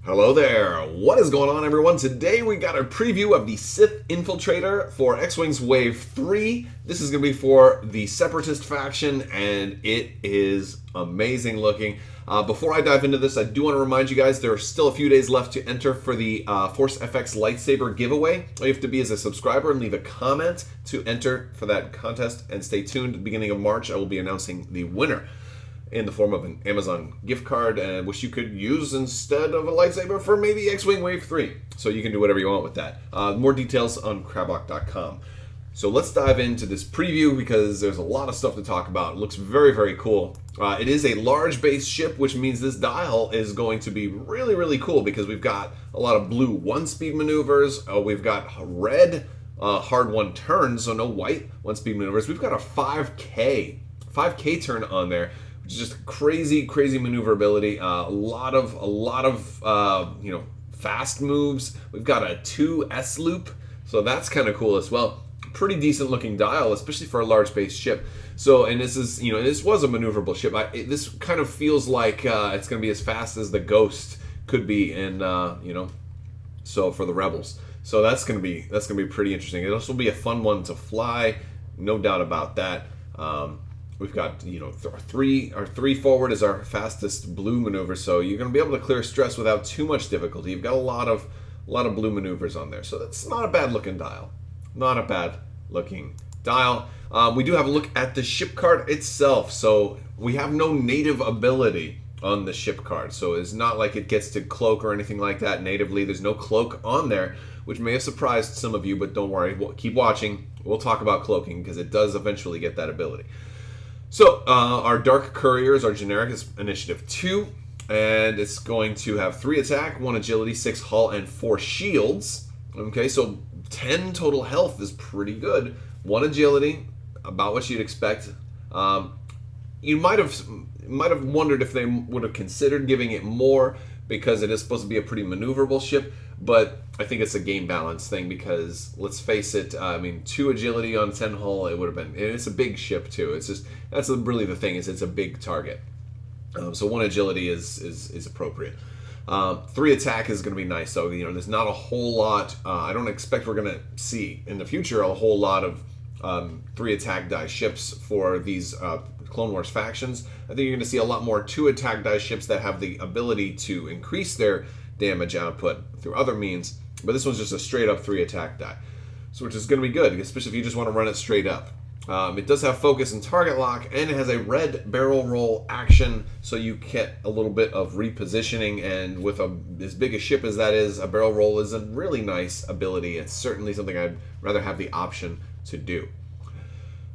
Hello there, what is going on everyone? Today we got a preview of the Sith Infiltrator for X-Wings Wave 3. This is going to be for the Separatist faction and it is amazing looking. Before I dive into this, I do want to remind you guys there are still a few days left to enter for the Force FX lightsaber giveaway. All you have to be is a subscriber and leave a comment to enter for that contest, and stay tuned. At the beginning of March I will be announcing the winner in the form of an Amazon gift card, which you could use instead of a lightsaber for maybe X-Wing Wave 3. So you can do whatever you want with that. More details on Crabbok.com. So let's dive into this preview because there's a lot of stuff to talk about. It looks very, very cool. It is a large base ship, which means this dial is going to be really, really cool because we've got a lot of blue one-speed maneuvers. We've got red hard one turns, so no white one-speed maneuvers. We've got a 5K turn on there, which is just crazy, crazy maneuverability. A lot of fast moves. We've got a 2S loop, so that's kind of cool as well. Pretty decent looking dial, especially for a large base ship. So, and this is, this was a maneuverable ship. This kind of feels like it's going to be as fast as the Ghost could be in, so for the Rebels. So that's going to be pretty interesting. It'll also be a fun one to fly, no doubt about that. We've got, our three forward is our fastest blue maneuver, so you're going to be able to clear stress without too much difficulty. You've got a lot of blue maneuvers on there, so that's not a bad looking dial. Not a bad looking dial. We do have a look at the ship card itself. So we have no native ability on the ship card, so it's not like it gets to cloak or anything like that natively. There's no cloak on there, which may have surprised some of you, but don't worry, keep watching. We'll talk about cloaking because it does eventually get that ability. So our Dark Couriers are generic. It's Initiative 2, and it's going to have 3 attack, 1 agility, 6 hull, and 4 shields. Okay, so 10 total health is pretty good. 1 agility, about what you'd expect. You might have wondered if they would have considered giving it more because it is supposed to be a pretty maneuverable ship, but I think it's a game balance thing because, let's face it, 2 agility on 10 hull, it would have been, and it's a big ship too. It's just, that's really the thing, is it's a big target. So 1 agility is appropriate. 3 attack is going to be nice, so there's not a whole lot. I don't expect we're going to see in the future a whole lot of 3 attack die ships for these Clone Wars factions. I think you're going to see a lot more 2 attack die ships that have the ability to increase their damage output through other means, but this one's just a straight up 3 attack die, so which is going to be good, especially if you just want to run it straight up. It does have focus and target lock, and it has a red barrel roll action, so you get a little bit of repositioning, and with as big a ship as that is, a barrel roll is a really nice ability. It's certainly something I'd rather have the option to do.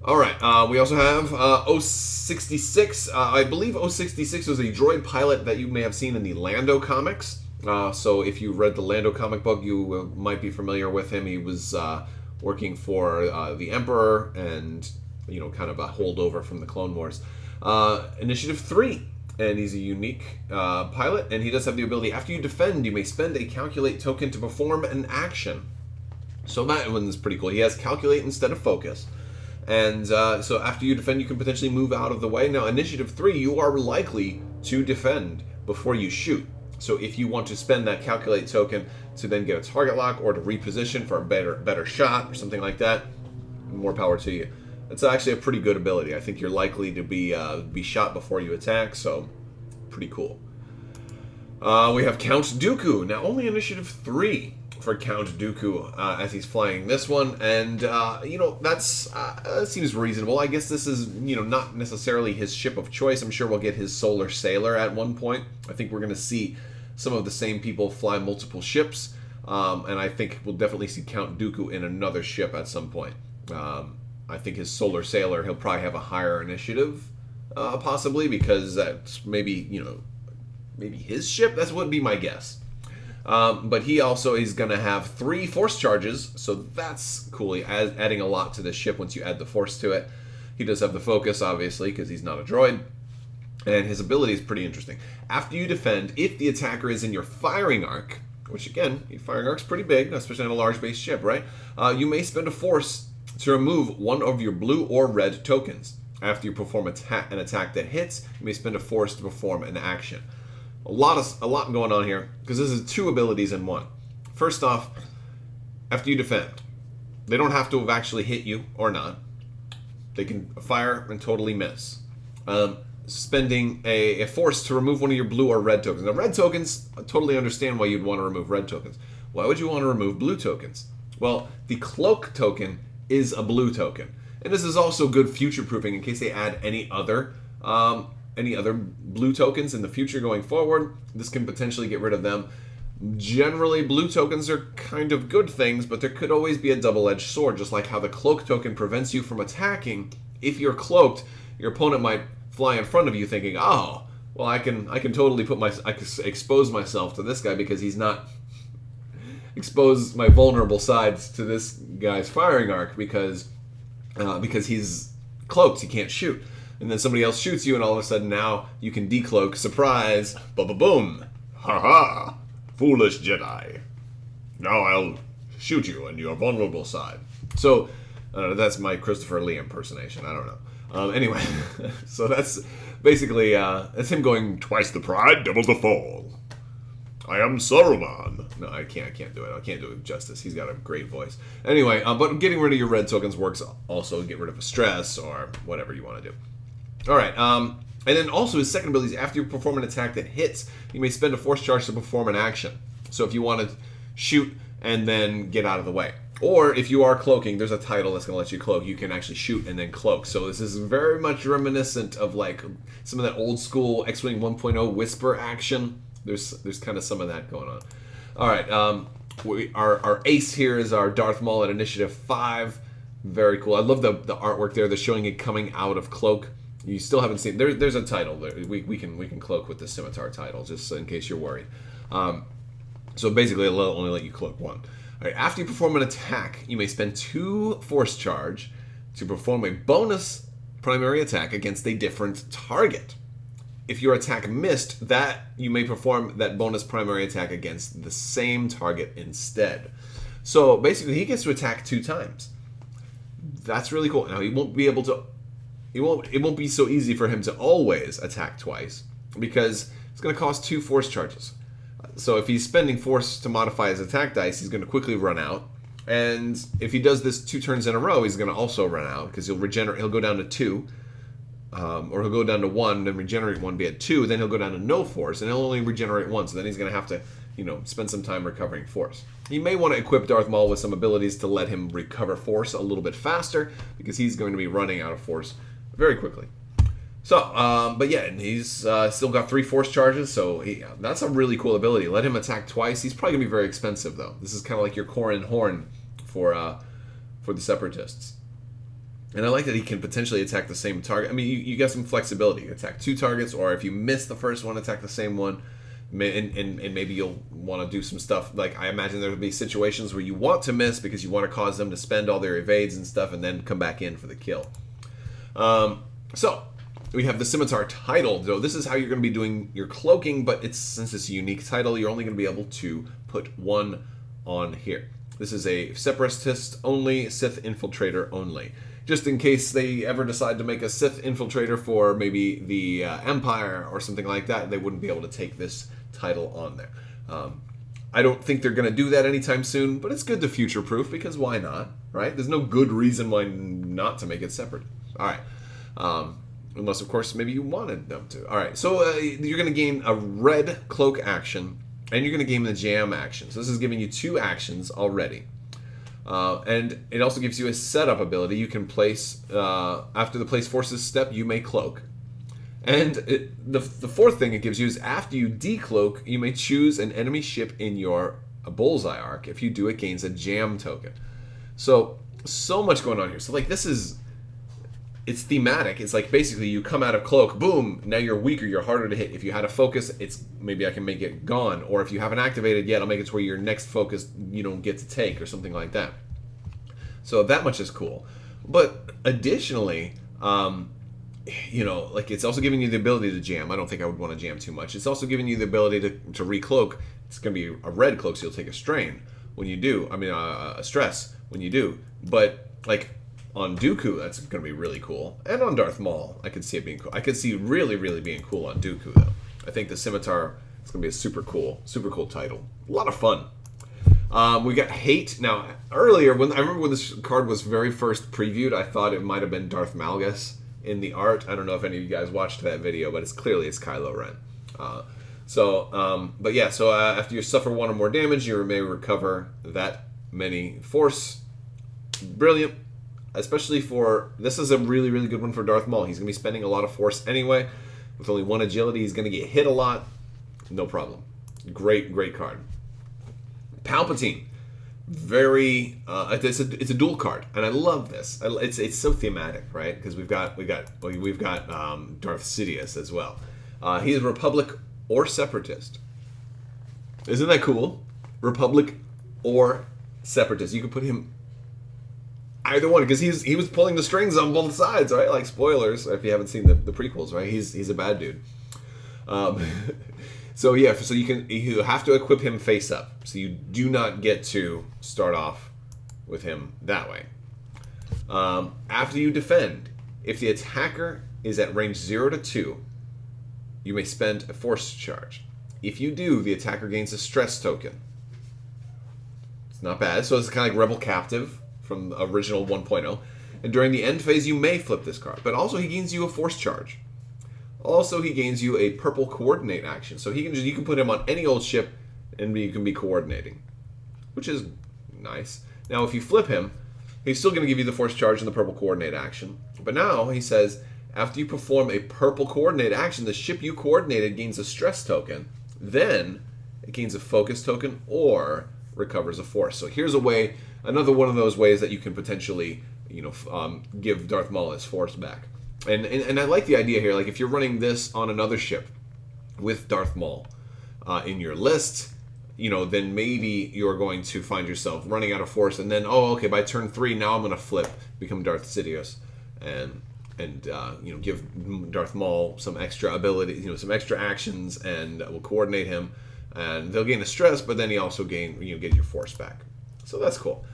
Alright, we also have 066. I believe 066 was a droid pilot that you may have seen in the Lando comics. So if you read the Lando comic book, you might be familiar with him. He was working for the Emperor and, kind of a holdover from the Clone Wars. Initiative 3, and he's a unique pilot, and he does have the ability, after you defend, you may spend a Calculate token to perform an action. So that one is pretty cool. He has Calculate instead of Focus. And so after you defend, you can potentially move out of the way. Now, Initiative 3, you are likely to defend before you shoot. So if you want to spend that Calculate token to then get a target lock or to reposition for a better shot or something like that, more power to you. It's actually a pretty good ability. I think you're likely to be shot before you attack, so pretty cool. We have Count Dooku. Now, only Initiative 3 for Count Dooku as he's flying this one, and that seems reasonable. I guess this is not necessarily his ship of choice. I'm sure we'll get his Solar Sailor at one point. I think we're going to see some of the same people fly multiple ships, and I think we'll definitely see Count Dooku in another ship at some point. I think his Solar Sailor, he'll probably have a higher initiative, possibly, because that's maybe his ship. That would be my guess. But he also is going to have 3 force charges, so that's cool. Adding a lot to this ship once you add the force to it. He does have the focus, obviously, because he's not a droid. And his ability is pretty interesting. After you defend, if the attacker is in your firing arc, which again, your firing arc's pretty big, especially on a large base ship, right? You may spend a force to remove 1 of your blue or red tokens. After you perform an attack that hits, you may spend a force to perform an action. A lot going on here, because this is 2 abilities in one. First off, after you defend, they don't have to have actually hit you or not. They can fire and totally miss. Spending a force to remove one of your blue or red tokens. Now, red tokens, I totally understand why you'd want to remove red tokens. Why would you want to remove blue tokens? Well, the cloak token is a blue token. And this is also good future-proofing in case they add any other blue tokens in the future going forward. This can potentially get rid of them. Generally, blue tokens are kind of good things, but there could always be a double-edged sword, just like how the cloak token prevents you from attacking. If you're cloaked, your opponent might fly in front of you thinking, oh, well, I can totally expose myself to this guy because he's not expose my vulnerable sides to this guy's firing arc because he's cloaked, he can't shoot. And then somebody else shoots you, and all of a sudden now you can decloak, surprise, ba-ba-boom. Ha-ha, foolish Jedi. Now I'll shoot you on your vulnerable side. So, that's my Christopher Lee impersonation, I don't know. Anyway, so that's basically, that's him going, twice the pride, double the fall. I am Saruman. No, I can't do it. I can't do it justice. He's got a great voice. Anyway, but getting rid of your red tokens works also. Get rid of a stress or whatever you want to do. All right, and then also his second ability is after you perform an attack that hits, you may spend a force charge to perform an action. So if you want to shoot and then get out of the way. Or if you are cloaking, there's a title that's going to let you cloak. You can actually shoot and then cloak. So this is very much reminiscent of like some of that old school X-Wing 1.0 whisper action. There's kind of some of that going on. All right, our ace here is our Darth Maul at Initiative 5. Very cool. I love the artwork there. They're showing it coming out of cloak. You still haven't seen. There's a title. We can cloak with the Scimitar title, just in case you're worried. So basically, it'll only let you cloak one. All right, after you perform an attack, you may spend 2 force charge to perform a bonus primary attack against a different target. If your attack missed, that you may perform that bonus primary attack against the same target instead. So basically, he gets to attack 2 times. That's really cool. Now he won't be able to. It won't be so easy for him to always attack twice because it's going to cost 2 force charges. So if he's spending force to modify his attack dice, he's going to quickly run out. And if he does this 2 turns in a row, he's going to also run out because he'll regenerate. He'll go down to 2. Or he'll go down to 1, then regenerate 1, be at 2, then he'll go down to no force, and he'll only regenerate 1, so then he's going to have to, spend some time recovering force. You may want to equip Darth Maul with some abilities to let him recover force a little bit faster, because he's going to be running out of force very quickly. So, but yeah, and he's still got 3 force charges, so that's a really cool ability. Let him attack twice. He's probably going to be very expensive, though. This is kind of like your Corran Horn for the Separatists. And I like that he can potentially attack the same target. I mean, you got some flexibility. You attack 2 targets, or if you miss the first one, attack the same one. And maybe you'll want to do some stuff. Like, I imagine there will be situations where you want to miss because you want to cause them to spend all their evades and stuff and then come back in for the kill. So, we have the Scimitar title. So this is how you're going to be doing your cloaking, but since it's a unique title, you're only going to be able to put 1 on here. This is a Separatist only, Sith Infiltrator only. Just in case they ever decide to make a Sith Infiltrator for maybe the Empire or something like that, they wouldn't be able to take this title on there. I don't think they're going to do that anytime soon, but it's good to future-proof because why not, right? There's no good reason why not to make it separate. All right. Unless, of course, maybe you wanted them to. All right, so you're going to gain a red cloak action, and you're going to gain the jam action. So this is giving you 2 actions already. And it also gives you a setup ability. You can place, after the place forces step, you may cloak. And the 4th thing it gives you is after you decloak, you may choose an enemy ship in your bullseye arc. If you do, it gains a jam token. So much going on here. So like it's thematic. It's like basically you come out of cloak, boom, now you're weaker, you're harder to hit. If you had a focus, maybe I can make it gone. Or if you haven't activated yet, I'll make it to where your next focus you don't get to take or something like that. So that much is cool. But additionally, like it's also giving you the ability to jam. I don't think I would want to jam too much. It's also giving you the ability to recloak. It's going to be a red cloak, so you'll take a strain when you do. I mean, a stress when you do. But like on Dooku, that's going to be really cool. And on Darth Maul, I could see it being cool. I could see really, really being cool on Dooku, though. I think the Scimitar It's gonna be a super cool title. A lot of fun. We got Hate. Now, earlier, I remember when this card was very first previewed, I thought it might have been Darth Malgus in the art. I don't know if any of you guys watched that video, but it's Kylo Ren. But yeah, so after you suffer 1 or more damage, you may recover that many force. Brilliant. Especially for, this is a really, really good one for Darth Maul. He's going to be spending a lot of force anyway. With only 1 agility, he's going to get hit a lot. No problem. Great, great card. Palpatine. Very, it's a dual card, and I love this. It's so thematic, right? Because we've got Darth Sidious as well. He's Republic or Separatist. Isn't that cool? Republic or Separatist. You could put him either one, because he was pulling the strings on both sides, right? Like, spoilers if you haven't seen the prequels, right? He's a bad dude. So yeah, so you have to equip him face up. So you do not get to start off with him that way. After you defend, if the attacker is at range 0 to 2, you may spend a force charge. If you do, the attacker gains a stress token. It's not bad. So it's kind of like Rebel Captive from the original 1.0. And during the end phase, you may flip this card. But also, he gains you a force charge. Also, he gains you a purple coordinate action. So you can put him on any old ship, and you can be coordinating, which is nice. Now, if you flip him, he's still going to give you the force charge and the purple coordinate action. But now, he says, after you perform a purple coordinate action, the ship you coordinated gains a stress token. Then, it gains a focus token or recovers a force. So here's a way, another one of those ways that you can potentially, give Darth Maul his force back. And I like the idea here, like if you're running this on another ship with Darth Maul in your list, then maybe you're going to find yourself running out of force, and then, okay, by turn 3, now I'm going to flip, become Darth Sidious, and give Darth Maul some extra ability, some extra actions, and we'll coordinate him, and they'll gain a stress, but then he also get your force back. So that's cool.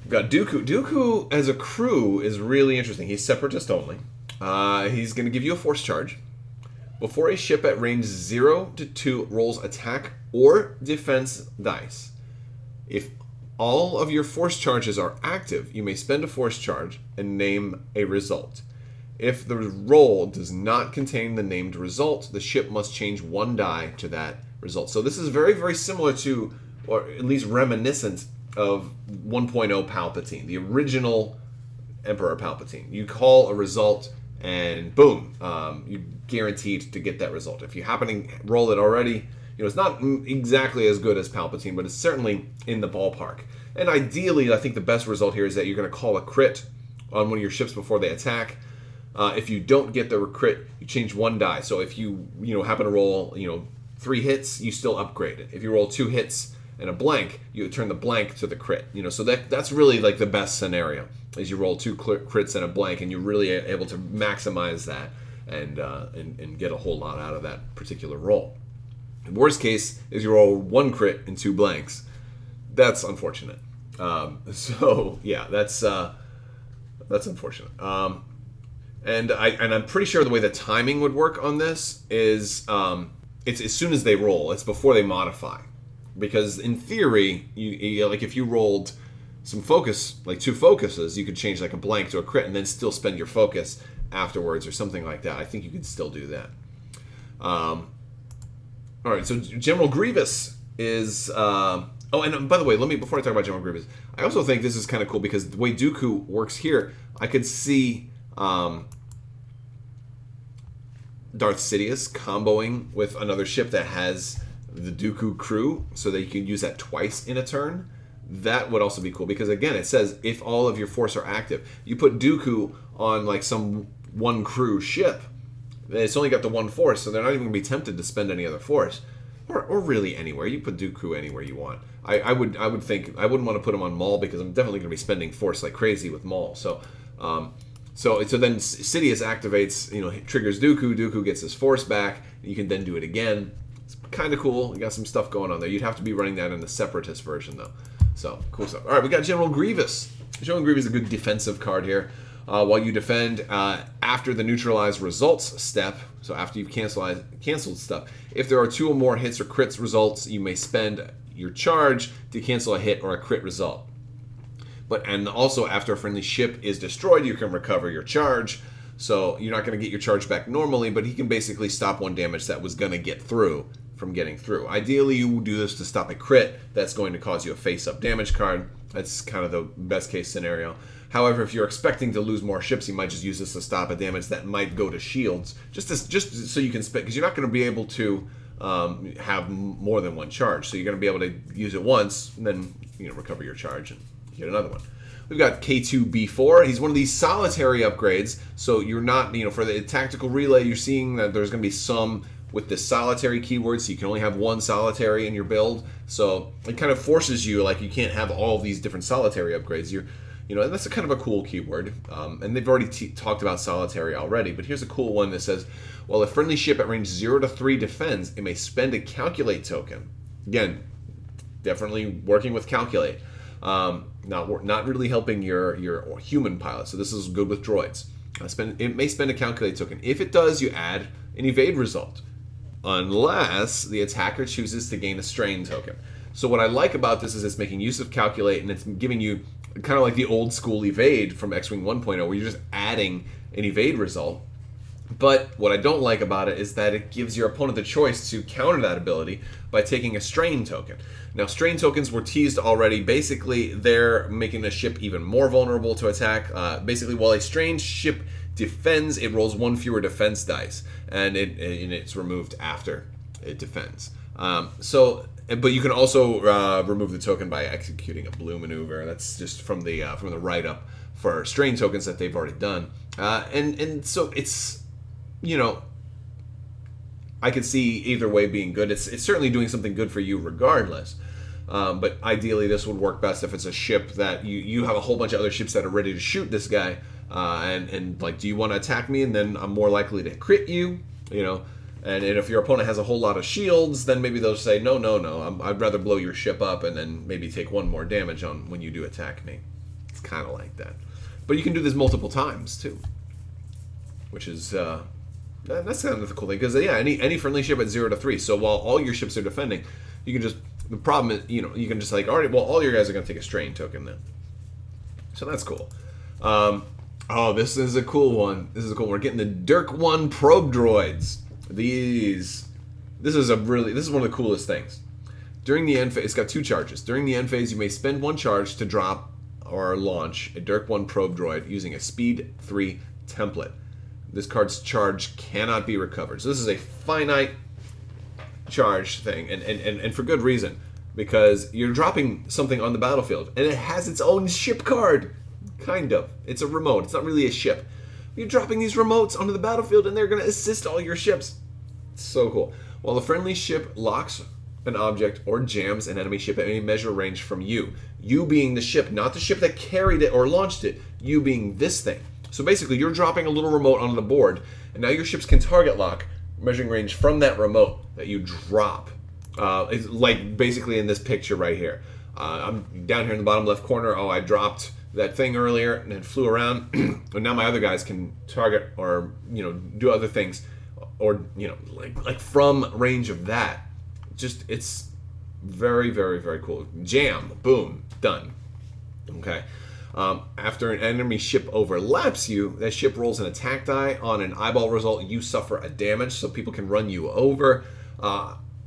We've got Dooku. Dooku as a crew is really interesting. He's Separatist only. He's going to give you a force charge. Before a ship at range 0 to 2 rolls attack or defense dice, if all of your force charges are active, you may spend a force charge and name a result. If the roll does not contain the named result, the ship must change 1 die to that result. So this is very, very similar to, or at least reminiscent of 1.0 Palpatine, the original Emperor Palpatine. You call a result, and boom, you're guaranteed to get that result. If you happen to roll it already, it's not exactly as good as Palpatine, but it's certainly in the ballpark. And ideally, I think the best result here is that you're going to call a crit on one of your ships before they attack. If you don't get the crit, you change 1 die. So if you happen to roll 3 hits, you still upgrade it. If you roll 2 hits and a blank, you turn the blank to the crit. So that's really like the best scenario, is you roll 2 crits and a blank, and you're really able to maximize that and get a whole lot out of that particular roll. The worst case is you roll 1 crit and 2 blanks. That's unfortunate. So yeah, that's unfortunate. And I'm pretty sure the way the timing would work on this is it's as soon as they roll. It's before they modify. Because in theory, you like if you rolled some focus, like 2 focuses, you could change like a blank to a crit and then still spend your focus afterwards or something like that. I think you could still do that. All right, so General Grievous is... and by the way, before I talk about General Grievous, I also think this is kind of cool because the way Dooku works here, I could see Darth Sidious comboing with another ship that has the Dooku crew, so that you can use that twice in a turn. That would also be cool, because again, it says if all of your force are active. You put Dooku on like some 1 crew ship, it's only got the 1 force, so they're not even going to be tempted to spend any other force. Or really anywhere. You put Dooku anywhere you want. I would think I wouldn't want to put him on Maul, because I'm definitely going to be spending force like crazy with Maul. So then Sidious activates, triggers Dooku. Dooku gets his force back. You can then do it again. It's kind of cool. You got some stuff going on there. You'd have to be running that in the Separatist version though. So cool stuff. All right, we got General Grievous. General Grievous is a good defensive card here. while you defend after the neutralize results step. So after you've canceled stuff. If there are 2 or more hits or crits results, you may spend your charge to cancel a hit or a crit result. And also after a friendly ship is destroyed, you can recover your charge. So you're not going to get your charge back normally, but he can basically stop 1 damage that was going to get through from getting through. Ideally, you do this to stop a crit that's going to cause you a face-up damage card. That's kind of the best case scenario. However, if you're expecting to lose more ships, you might just use this to stop a damage that might go to shields, just so you can spend, because you're not going to be able to have more than 1 charge. So you're going to be able to use it once, and then recover your charge and get another one. We've got K2B4. He's one of these solitary upgrades, so you're not, for the tactical relay, you're seeing that there's going to be some with the solitary keyword, so you can only have 1 solitary in your build. So it kind of forces you, like, you can't have all these different solitary upgrades. And that's a kind of a cool keyword. And they've already talked about solitary already, but here's a cool one that says, while a friendly ship at range 0 to 3 defends, it may spend a calculate token. Again, definitely working with calculate. Not really helping your human pilot. So this is good with droids. It may spend a calculate token. If it does, you add an evade result, unless the attacker chooses to gain a strain token. So what I like about this is it's making use of calculate, and it's giving you kind of like the old school evade from X-Wing 1.0, where you're just adding an evade result. But what I don't like about it is that it gives your opponent the choice to counter that ability by taking a strain token. Now, strain tokens were teased already. Basically, they're making the ship even more vulnerable to attack. Basically, while a strained ship defends, it rolls 1 fewer defense dice, and it's removed after it defends. But you can also remove the token by executing a blue maneuver. That's just from the write-up for strain tokens that they've already done. And so it's, I could see either way being good. It's certainly doing something good for you regardless. But ideally, this would work best if it's a ship that you have a whole bunch of other ships that are ready to shoot this guy. And like, do you want to attack me? And then I'm more likely to crit you, And if your opponent has a whole lot of shields, then maybe they'll say, no, I'd rather blow your ship up and then maybe take 1 more damage on when you do attack me. It's kind of like that. But you can do this multiple times, too. Which is, that's kind of the cool thing. Because, any friendly ship at 0 to 3. So while all your ships are defending, you can just, the problem is, you can just like, all right, well, all your guys are going to take a strain token then. So that's cool. This is a cool one. We're getting the Dirk 1 probe droids. This is one of the coolest things. During the end phase, it's got 2 charges. During the end phase, you may spend 1 charge to drop or launch a Dirk 1 probe droid using a speed 3 template. This card's charge cannot be recovered. So this is a finite charge thing, and for good reason, because you're dropping something on the battlefield, and it has its own ship card. Kind of. It's a remote. It's not really a ship. You're dropping these remotes onto the battlefield, and they're going to assist all your ships. It's so cool. While a friendly ship locks an object or jams an enemy ship at any measure range from you being the ship, not the ship that carried it or launched it, you being this thing. So basically, you're dropping a little remote onto the board, and now your ships can target lock, measuring range from that remote that you drop. It's like basically in this picture right here. I'm down here in the bottom left corner. I dropped that thing earlier and it flew around, and now my other guys can target or do other things, or like from range of that. Just, it's very, very, very cool. Jam, boom, done. Okay. After an enemy ship overlaps you, that ship rolls an attack die. On an eyeball result, you suffer a damage, so people can run you over.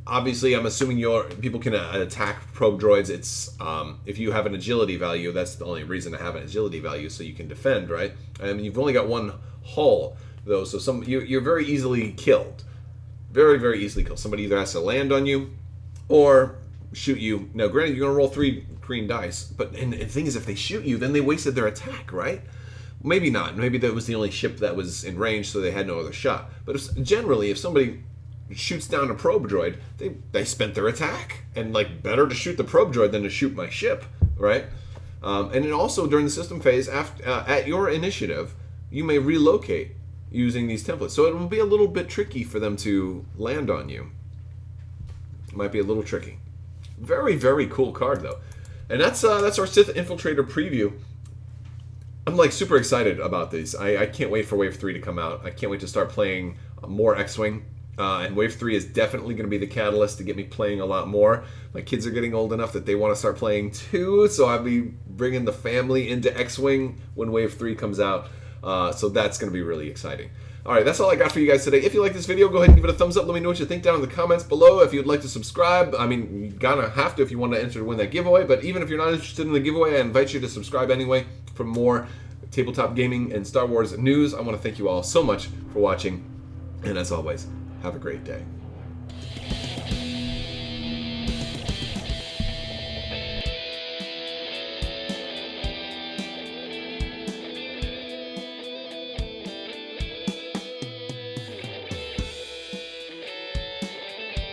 Obviously, I'm assuming people can attack probe droids. It's if you have an agility value, that's the only reason to have an agility value, so you can defend, right? And you've only got 1 hull, though, so you're very easily killed. Very, very easily killed. Somebody either has to land on you or shoot you. Now, granted, you're going to roll 3 green dice, but and the thing is, if they shoot you, then they wasted their attack, right? Maybe not. Maybe that was the only ship that was in range, so they had no other shot. But generally, if somebody shoots down a probe droid, they spent their attack, and like, better to shoot the probe droid than to shoot my ship, right? And then also during the system phase, at your initiative, you may relocate using these templates. So it will be a little bit tricky for them to land on you. It might be a little tricky. Very, very cool card though. And that's our Sith Infiltrator preview. I'm like super excited about these. I can't wait for Wave 3 to come out. I can't wait to start playing more X-Wing. And Wave 3 is definitely going to be the catalyst to get me playing a lot more. My kids are getting old enough that they want to start playing too, so I'll be bringing the family into X-Wing when Wave 3 comes out. So that's going to be really exciting. Alright, that's all I got for you guys today. If you like this video, go ahead and give it a thumbs up. Let me know what you think down in the comments below. If you'd like to subscribe, I mean, you're gonna have to if you want to enter to win that giveaway. But even if you're not interested in the giveaway, I invite you to subscribe anyway for more tabletop gaming and Star Wars news. I want to thank you all so much for watching. And as always, have a great day.